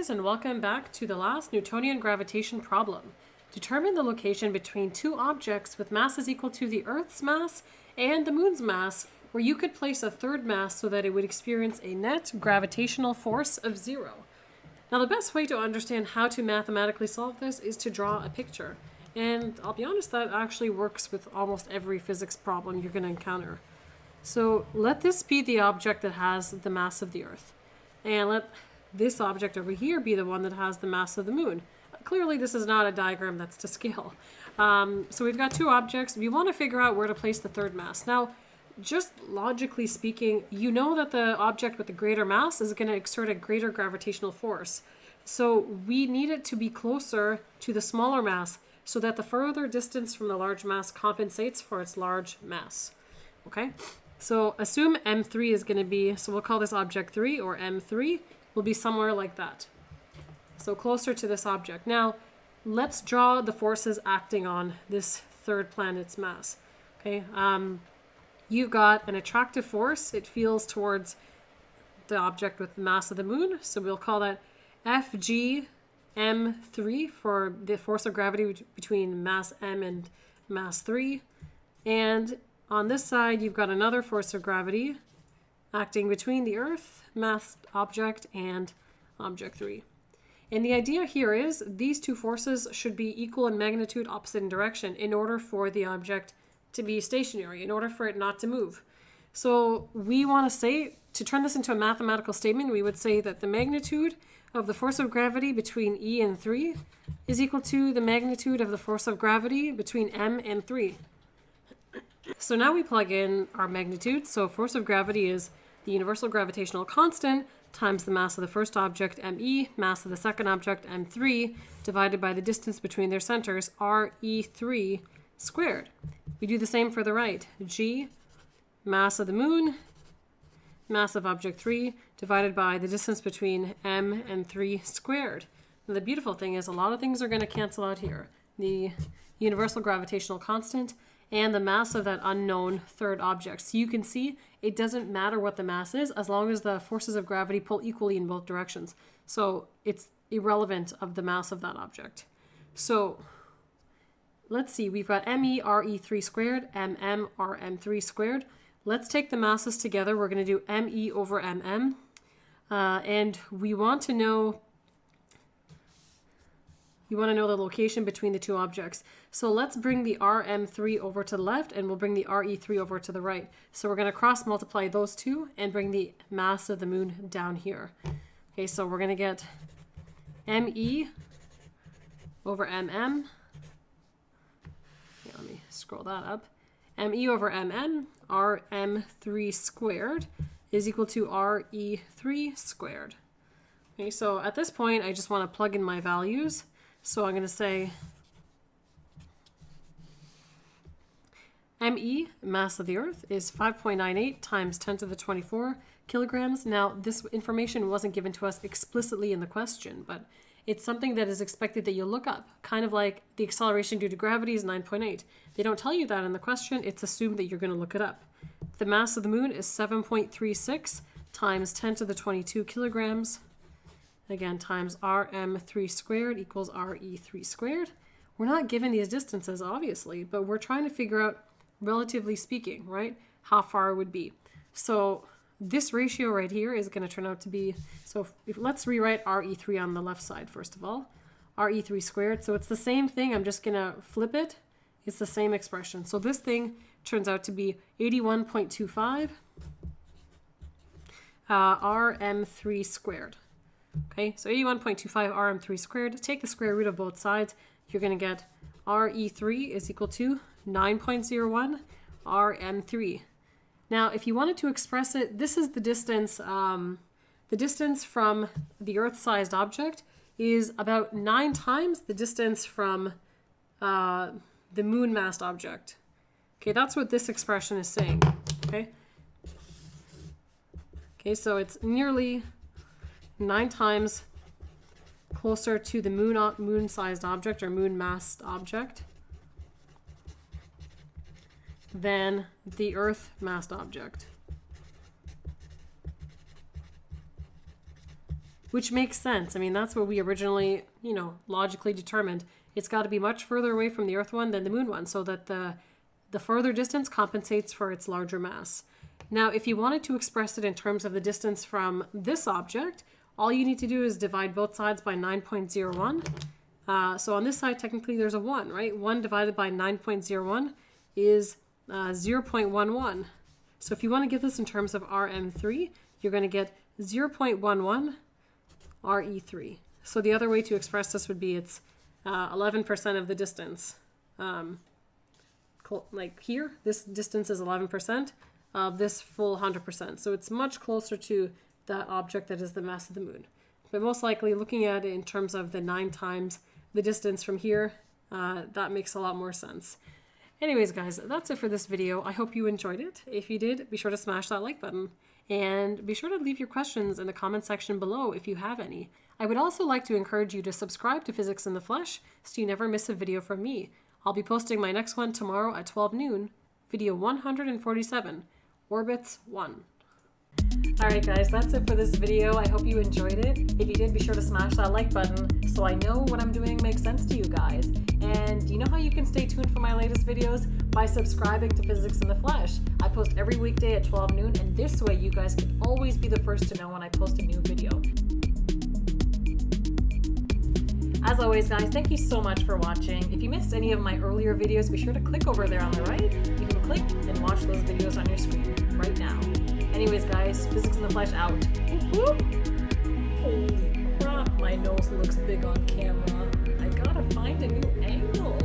guys, and welcome back to the last Newtonian gravitation problem. Determine the location between two objects with masses equal to the Earth's mass and the Moon's mass, where you could place a third mass so that it would experience a net gravitational force of 0. Now, the best way to understand how to mathematically solve this is to draw a picture. And I'll be honest, that actually works with almost every physics problem you're going to encounter. So let this be the object that has the mass of the Earth. And let this object over here be the one that has the mass of the Moon. Clearly, this is not a diagram that's to scale. So we've got two objects. We want to figure out where to place the third mass. Now, just logically speaking, you know that the object with the greater mass is going to exert a greater gravitational force. So we need it to be closer to the smaller mass so that the further distance from the large mass compensates for its large mass. Okay? So assume M3 is going to be, so we'll call this object 3, or M3 will be somewhere like that. So closer to this object. Now, let's draw the forces acting on this third planet's mass. Okay, you've got an attractive force. It feels towards the object with the mass of the Moon. So we'll call that FGM3 for the force of gravity between mass M and mass 3. And on this side, you've got another force of gravity acting between the Earth, mass object, and object 3. And the idea here is these two forces should be equal in magnitude, opposite in direction, in order for the object to be stationary, in order for it not to move. So we want to say, to turn this into a mathematical statement, we would say that the magnitude of the force of gravity between E and 3 is equal to the magnitude of the force of gravity between M and 3. So now we plug in our magnitude. So force of gravity is the universal gravitational constant times the mass of the first object, ME, mass of the second object, M3, divided by the distance between their centers, RE3 squared. We do the same for the right. G, mass of the Moon, mass of object 3, divided by the distance between M and 3 squared. Now, the beautiful thing is a lot of things are going to cancel out here. The universal gravitational constant and the mass of that unknown third object. So you can see it doesn't matter what the mass is as long as the forces of gravity pull equally in both directions. So it's irrelevant of the mass of that object. So let's see, we've got ME RE3 squared, MM RM3 squared. Let's take the masses together. We're going to do ME over MM. And we want to know the location between the two objects. So let's bring the RM3 over to the left, and we'll bring the RE3 over to the right. So we're going to cross multiply those two and bring the mass of the Moon down here. Okay, so we're going to get ME over MM. Let me scroll that up. ME over MM, RM3 squared, is equal to RE3 squared. Okay, so at this point, I just want to plug in my values. So I'm going to say ME, mass of the Earth, is 5.98 times 10 to the 24 kilograms. Now, this information wasn't given to us explicitly in the question, but it's something that is expected that you'll look up, kind of like the acceleration due to gravity is 9.8. They don't tell you that in the question. It's assumed that you're going to look it up. The mass of the Moon is 7.36 times 10 to the 22 kilograms. Again, times RM3 squared equals RE3 squared. We're not given these distances, obviously, but we're trying to figure out, relatively speaking, right, how far it would be. So this ratio right here is going to turn out to be, so let's rewrite RE3 on the left side, first of all. RE3 squared. So it's the same thing. I'm just going to flip it. It's the same expression. So this thing turns out to be 81.25 RM3 squared. Okay, so 81.25 RM3 squared. Take the square root of both sides. You're going to get RE3 is equal to 9.01 RM3. Now, if you wanted to express it, this is the distance. The distance from the Earth-sized object is about 9 times the distance from the Moon-massed object. Okay, that's what this expression is saying. Okay. Okay, so it's nearly 9 times closer to the moon-sized object or moon-massed object than the Earth-massed object. which makes sense. I mean, that's what we originally, you know, logically determined. It's got to be much further away from the Earth one than the Moon one, so that the further distance compensates for its larger mass. Now, if you wanted to express it in terms of the distance from this object, all you need to do is divide both sides by 9.01. So on this side, technically there's a 1, right? 1 divided by 9.01 is 0.11. So if you want to get this in terms of RM3, you're going to get 0.11 RE3. So the other way to express this would be it's 11% of the distance. Like here, this distance is 11% of this full 100%. So it's much closer to that object that is the mass of the Moon. But most likely, looking at it in terms of the 9 times the distance from here, that makes a lot more sense. Anyways, guys, that's it for this video. I hope you enjoyed it. If you did, be sure to smash that like button. And be sure to leave your questions in the comment section below if you have any. I would also like to encourage you to subscribe to Physics in the Flesh so you never miss a video from me. I'll be posting my next one tomorrow at 12 noon, video 147, Orbits 1. Alright guys, that's it for this video. I hope you enjoyed it. If you did, be sure to smash that like button so I know what I'm doing makes sense to you guys. And you know how you can stay tuned for my latest videos? By subscribing to Physics in the Flesh. I post every weekday at 12 noon, and this way you guys can always be the first to know when I post a new video. As always, guys, thank you so much for watching. If you missed any of my earlier videos, be sure to click over there on the right. You can click and watch those videos on your screen right now. Anyways, guys, Physics in the Flesh out. Woo-hoo! Holy crap, my nose looks big on camera. I gotta find a new angle.